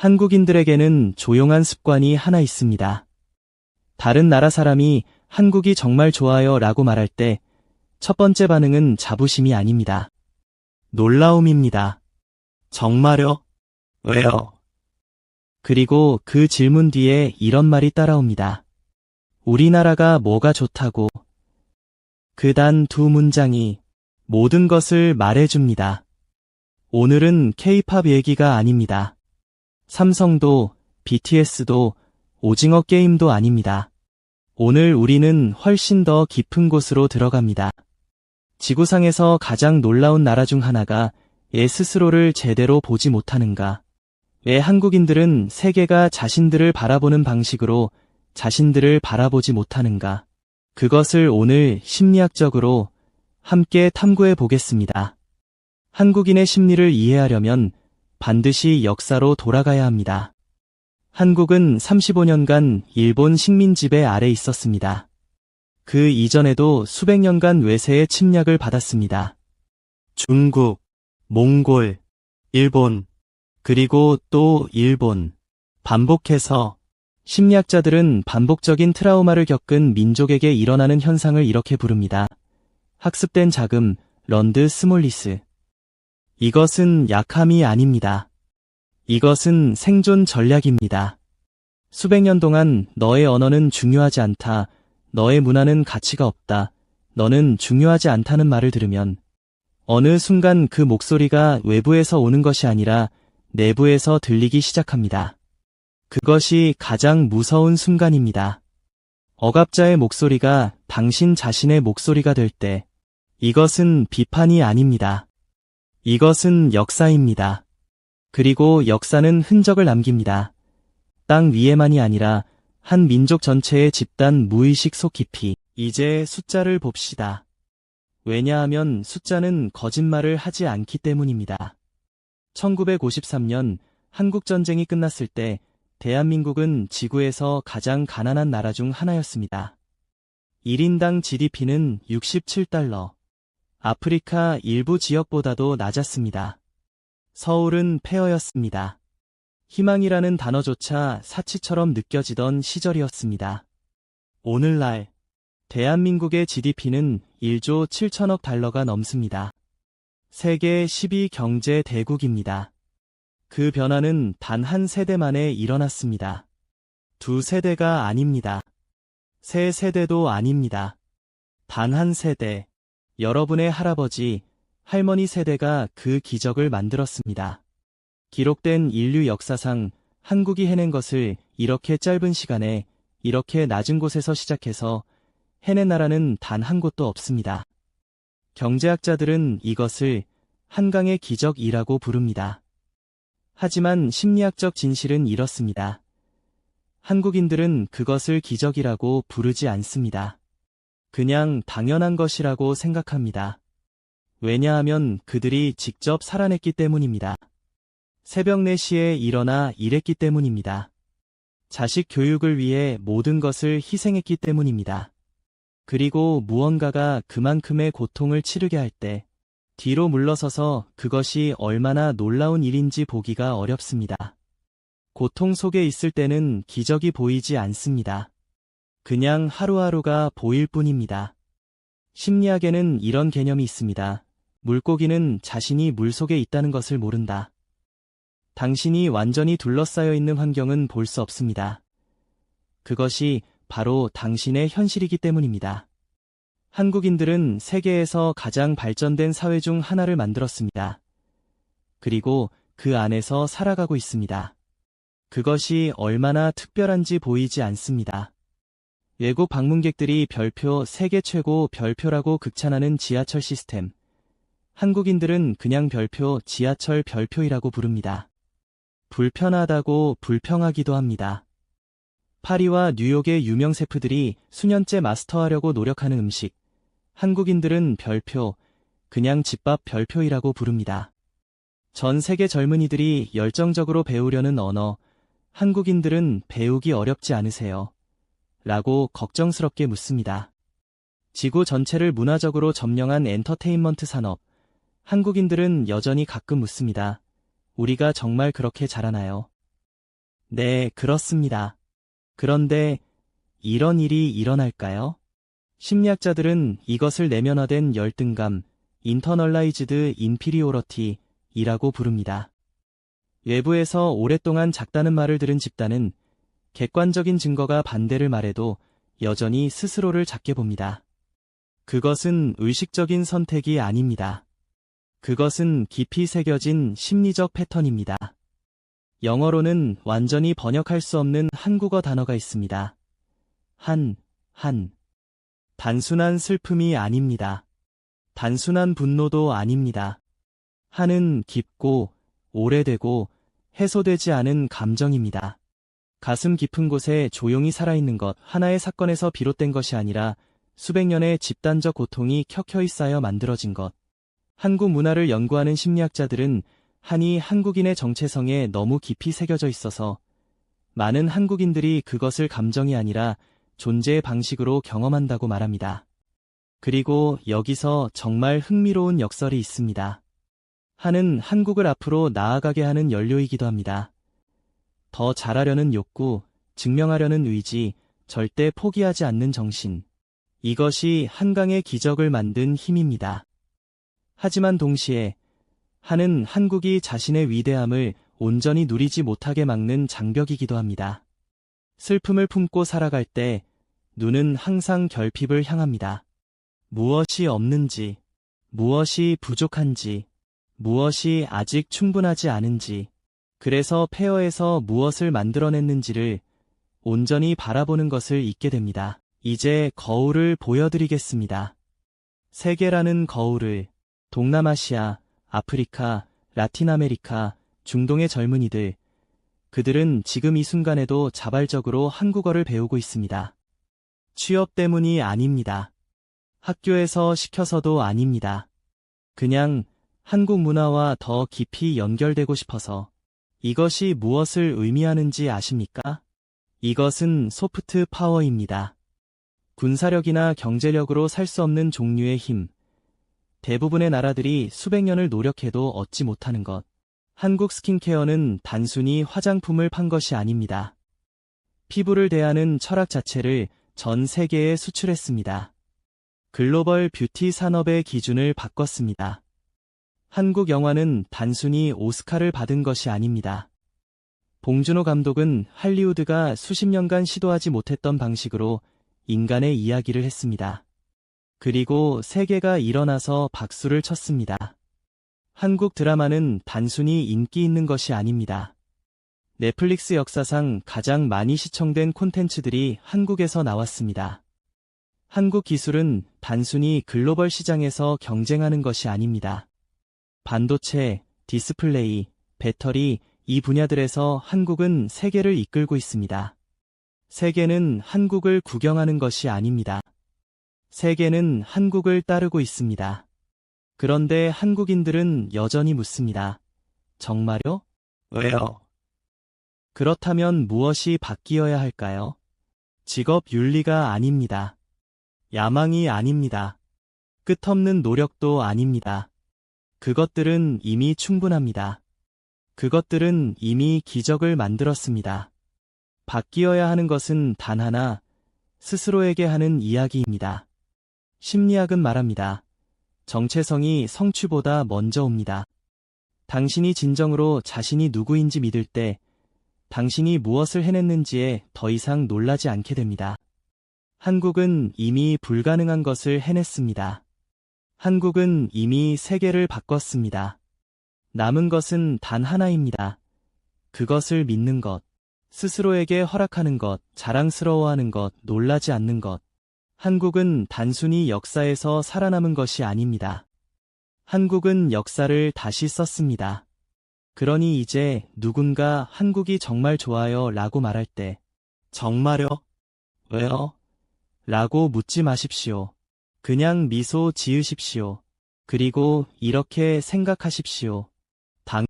한국인들에게는 조용한 습관이 하나 있습니다. 다른 나라 사람이 한국이 정말 좋아요 라고 말할 때 첫 번째 반응은 자부심이 아닙니다. 놀라움입니다. 정말요? 왜요? 그리고 그 질문 뒤에 이런 말이 따라옵니다. 우리나라가 뭐가 좋다고? 그 단 두 문장이 모든 것을 말해줍니다. 오늘은 K-팝 얘기가 아닙니다. 삼성도, BTS도, 오징어 게임도 아닙니다. 오늘 우리는 훨씬 더 깊은 곳으로 들어갑니다. 지구상에서 가장 놀라운 나라 중 하나가 애 스스로를 제대로 보지 못하는가? 왜 한국인들은 세계가 자신들을 바라보는 방식으로 자신들을 바라보지 못하는가? 그것을 오늘 심리학적으로 함께 탐구해 보겠습니다. 한국인의 심리를 이해하려면 반드시 역사로 돌아가야 합니다. 한국은 35년간 일본 식민 지배 아래 있었습니다. 그 이전에도 수백 년간 외세의 침략을 받았습니다. 중국, 몽골, 일본, 그리고 또 일본. 반복해서 심리학자들은 반복적인 트라우마를 겪은 민족에게 일어나는 현상을 이렇게 부릅니다. 학습된 자금, 런드 스몰리스. 이것은 약함이 아닙니다. 이것은 생존 전략입니다. 수백 년 동안 너의 언어는 중요하지 않다. 너의 문화는 가치가 없다. 너는 중요하지 않다는 말을 들으면 어느 순간 그 목소리가 외부에서 오는 것이 아니라 내부에서 들리기 시작합니다. 그것이 가장 무서운 순간입니다. 억압자의 목소리가 당신 자신의 목소리가 될 때 이것은 비판이 아닙니다. 이것은 역사입니다. 그리고 역사는 흔적을 남깁니다. 땅 위에만이 아니라 한 민족 전체의 집단 무의식 속 깊이. 이제 숫자를 봅시다. 왜냐하면 숫자는 거짓말을 하지 않기 때문입니다. 1953년 한국전쟁이 끝났을 때 대한민국은 지구에서 가장 가난한 나라 중 하나였습니다. 1인당 GDP는 67달러. 아프리카 일부 지역보다도 낮았습니다. 서울은 폐허였습니다. 희망이라는 단어조차 사치처럼 느껴지던 시절이었습니다. 오늘날 대한민국의 GDP는 1조 7천억 달러가 넘습니다. 세계 10위 경제 대국입니다. 그 변화는 단 한 세대 만에 일어났습니다. 두 세대가 아닙니다. 세 세대도 아닙니다. 단 한 세대, 여러분의 할아버지, 할머니 세대가 그 기적을 만들었습니다. 기록된 인류 역사상 한국이 해낸 것을 이렇게 짧은 시간에 이렇게 낮은 곳에서 시작해서 해낸 나라는 단 한 곳도 없습니다. 경제학자들은 이것을 한강의 기적이라고 부릅니다. 하지만 심리학적 진실은 이렇습니다. 한국인들은 그것을 기적이라고 부르지 않습니다. 그냥 당연한 것이라고 생각합니다. 왜냐하면 그들이 직접 살아냈기 때문입니다. 새벽 4시에 일어나 일했기 때문입니다. 자식 교육을 위해 모든 것을 희생했기 때문입니다. 그리고 무언가가 그만큼의 고통을 치르게 할 때 뒤로 물러서서 그것이 얼마나 놀라운 일인지 보기가 어렵습니다. 고통 속에 있을 때는 기적이 보이지 않습니다. 그냥 하루하루가 보일 뿐입니다. 심리학에는 이런 개념이 있습니다. 물고기는 자신이 물속에 있다는 것을 모른다. 당신이 완전히 둘러싸여 있는 환경은 볼 수 없습니다. 그것이 바로 당신의 현실이기 때문입니다. 한국인들은 세계에서 가장 발전된 사회 중 하나를 만들었습니다. 그리고 그 안에서 살아가고 있습니다. 그것이 얼마나 특별한지 보이지 않습니다. 외국 방문객들이 별표 세계 최고 별표라고 극찬하는 지하철 시스템. 한국인들은 그냥 별표 지하철 별표이라고 부릅니다. 불편하다고 불평하기도 합니다. 파리와 뉴욕의 유명 셰프들이 수년째 마스터하려고 노력하는 음식. 한국인들은 별표, 그냥 집밥 별표이라고 부릅니다. 전 세계 젊은이들이 열정적으로 배우려는 언어, 한국인들은 배우기 어렵지 않으세요? 라고 걱정스럽게 묻습니다. 지구 전체를 문화적으로 점령한 엔터테인먼트 산업, 한국인들은 여전히 가끔 묻습니다. 우리가 정말 그렇게 잘하나요? 네, 그렇습니다. 그런데 이런 일이 일어날까요? 심리학자들은 이것을 내면화된 열등감, internalized inferiority이라고 부릅니다. 외부에서 오랫동안 작다는 말을 들은 집단은 객관적인 증거가 반대를 말해도 여전히 스스로를 작게 봅니다. 그것은 의식적인 선택이 아닙니다. 그것은 깊이 새겨진 심리적 패턴입니다. 영어로는 완전히 번역할 수 없는 한국어 단어가 있습니다. 한. 단순한 슬픔이 아닙니다. 단순한 분노도 아닙니다. 한은 깊고 오래되고 해소되지 않은 감정입니다. 가슴 깊은 곳에 조용히 살아있는 것, 하나의 사건에서 비롯된 것이 아니라 수백 년의 집단적 고통이 켜켜이 쌓여 만들어진 것. 한국 문화를 연구하는 심리학자들은 한이 한국인의 정체성에 너무 깊이 새겨져 있어서 많은 한국인들이 그것을 감정이 아니라 존재의 방식으로 경험한다고 말합니다. 그리고 여기서 정말 흥미로운 역설이 있습니다. 한은 한국을 앞으로 나아가게 하는 연료이기도 합니다. 더 잘하려는 욕구, 증명하려는 의지, 절대 포기하지 않는 정신. 이것이 한강의 기적을 만든 힘입니다. 하지만 동시에 한은 한국이 자신의 위대함을 온전히 누리지 못하게 막는 장벽이기도 합니다. 슬픔을 품고 살아갈 때 눈은 항상 결핍을 향합니다. 무엇이 없는지, 무엇이 부족한지, 무엇이 아직 충분하지 않은지, 그래서 폐허에서 무엇을 만들어냈는지를 온전히 바라보는 것을 잊게 됩니다. 이제 거울을 보여드리겠습니다. 세계라는 거울을 동남아시아, 아프리카, 라틴 아메리카, 중동의 젊은이들, 그들은 지금 이 순간에도 자발적으로 한국어를 배우고 있습니다. 취업 때문이 아닙니다. 학교에서 시켜서도 아닙니다. 그냥 한국 문화와 더 깊이 연결되고 싶어서. 이것이 무엇을 의미하는지 아십니까? 이것은 소프트 파워입니다. 군사력이나 경제력으로 살 수 없는 종류의 힘. 대부분의 나라들이 수백 년을 노력해도 얻지 못하는 것. 한국 스킨케어는 단순히 화장품을 판 것이 아닙니다. 피부를 대하는 철학 자체를 전 세계에 수출했습니다. 글로벌 뷰티 산업의 기준을 바꿨습니다. 한국 영화는 단순히 오스카를 받은 것이 아닙니다. 봉준호 감독은 할리우드가 수십 년간 시도하지 못했던 방식으로 인간의 이야기를 했습니다. 그리고 세계가 일어나서 박수를 쳤습니다. 한국 드라마는 단순히 인기 있는 것이 아닙니다. 넷플릭스 역사상 가장 많이 시청된 콘텐츠들이 한국에서 나왔습니다. 한국 기술은 단순히 글로벌 시장에서 경쟁하는 것이 아닙니다. 반도체, 디스플레이, 배터리, 이 분야들에서 한국은 세계를 이끌고 있습니다. 세계는 한국을 구경하는 것이 아닙니다. 세계는 한국을 따르고 있습니다. 그런데 한국인들은 여전히 묻습니다. 정말요? 왜요? 그렇다면 무엇이 바뀌어야 할까요? 직업 윤리가 아닙니다. 야망이 아닙니다. 끝없는 노력도 아닙니다. 그것들은 이미 충분합니다. 그것들은 이미 기적을 만들었습니다. 바뀌어야 하는 것은 단 하나, 스스로에게 하는 이야기입니다. 심리학은 말합니다. 정체성이 성취보다 먼저 옵니다. 당신이 진정으로 자신이 누구인지 믿을 때 당신이 무엇을 해냈는지에 더 이상 놀라지 않게 됩니다. 한국은 이미 불가능한 것을 해냈습니다. 한국은 이미 세계를 바꿨습니다. 남은 것은 단 하나입니다. 그것을 믿는 것, 스스로에게 허락하는 것, 자랑스러워하는 것, 놀라지 않는 것. 한국은 단순히 역사에서 살아남은 것이 아닙니다. 한국은 역사를 다시 썼습니다. 그러니 이제 누군가 한국이 정말 좋아요 라고 말할 때 정말요? 왜요? 라고 묻지 마십시오. 그냥 미소 지으십시오. 그리고 이렇게 생각하십시오.